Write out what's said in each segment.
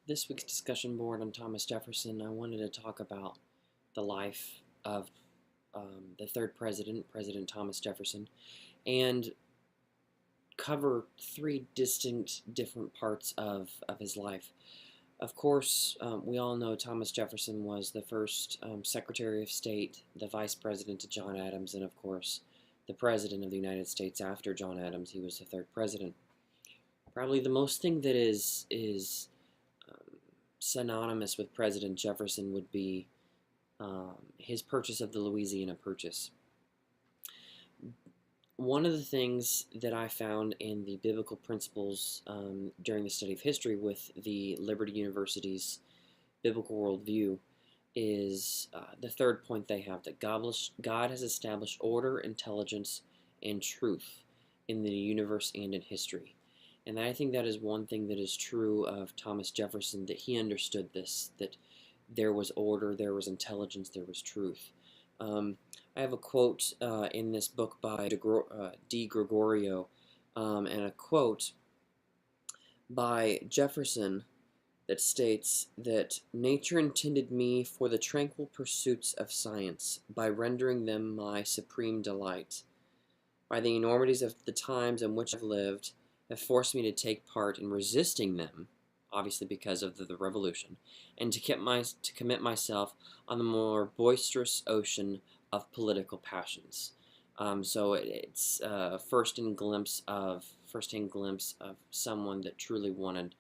This week's discussion board on Thomas Jefferson, I wanted to talk about the life of the third president, President Thomas Jefferson, and cover three distinct different parts of his life. Of course, we all know Thomas Jefferson was the first Secretary of State, the Vice President to John Adams, and of course, the President of the United States after John Adams. He was the third president. Probably the most thing that is synonymous with President Jefferson would be his purchase of the Louisiana Purchase. One of the things that I found in the biblical principles during the study of history with the Liberty University's biblical worldview is the third point they have, that God has established order, intelligence, and truth in the universe and in history. And I think that is one thing that is true of Thomas Jefferson, that he understood this, that there was order, there was intelligence, there was truth. I have a quote in this book by D. Gregorio and a quote by Jefferson that states that nature intended me for the tranquil pursuits of science by rendering them my supreme delight. By the enormities of the times in which I've lived, have forced me to take part in resisting them, obviously because of the revolution, and to commit myself on the more boisterous ocean of political passions. So it's first-hand glimpse of someone that truly wanted,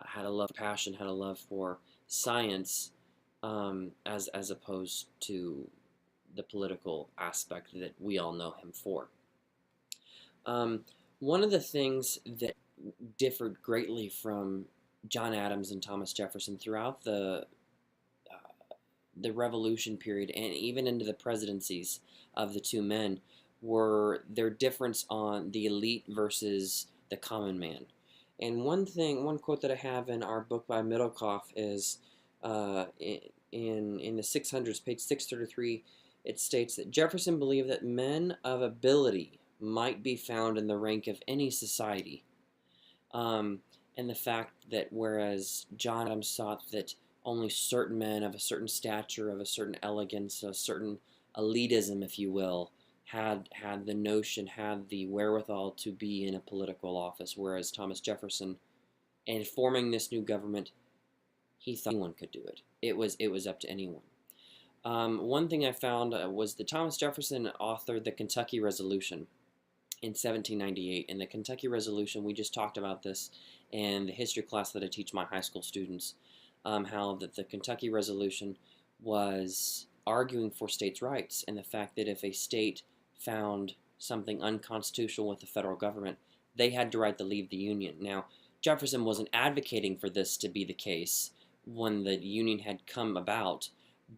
had a love for passion, had a love for science, as opposed to the political aspect that we all know him for. One of the things that differed greatly from John Adams and Thomas Jefferson throughout the Revolution period and even into the presidencies of the two men were their difference on the elite versus the common man. And one quote that I have in our book by Middlecoff is in the 600s, page 633, it states that Jefferson believed that men of ability might be found in the rank of any society. And the fact that whereas John Adams thought that only certain men of a certain stature, of a certain elegance, a certain elitism, if you will, had the notion, had the wherewithal to be in a political office, whereas Thomas Jefferson, in forming this new government, he thought anyone could do it. It was up to anyone. One thing I found was that Thomas Jefferson authored the Kentucky Resolution in 1798, and the Kentucky Resolution, we just talked about this in the history class that I teach my high school students, how that the Kentucky Resolution was arguing for states' rights, and the fact that if a state found something unconstitutional with the federal government, they had the right to leave the Union. Now, Jefferson wasn't advocating for this to be the case when the Union had come about,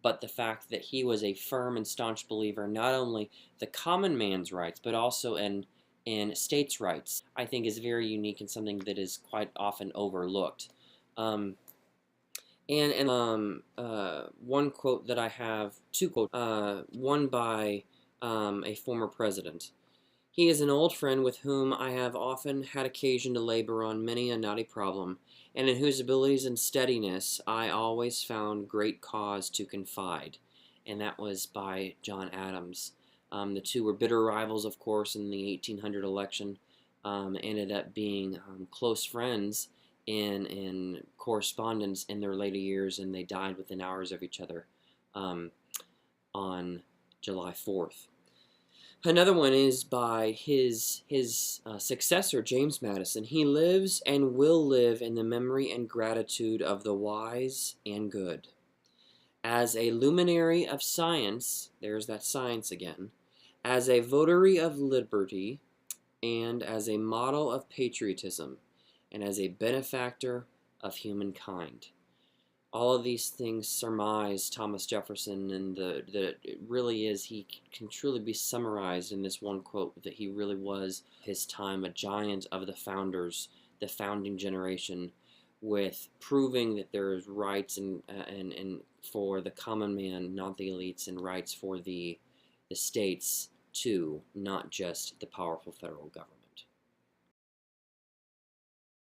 but the fact that he was a firm and staunch believer not only the common man's rights, but also in states' rights, I think is very unique and something that is quite often overlooked. One quote that I have, two quotes, one by a former president. He is an old friend with whom I have often had occasion to labor on many a knotty problem, and in whose abilities and steadiness I always found great cause to confide. And that was by John Adams. The two were bitter rivals, of course, in the 1800 election. Ended up being close friends in correspondence in their later years, and they died within hours of each other on July 4th. Another one is by his successor, James Madison. He lives and will live in the memory and gratitude of the wise and good. As a luminary of science, there's that science again, as a votary of liberty, and as a model of patriotism, and as a benefactor of humankind. All of these things surmise Thomas Jefferson, and that it really is, he can truly be summarized in this one quote, that he really was, his time, a giant of the founders, the founding generation, with proving that there is rights and for the common man, not the elites, and rights for the states too, not just the powerful federal government.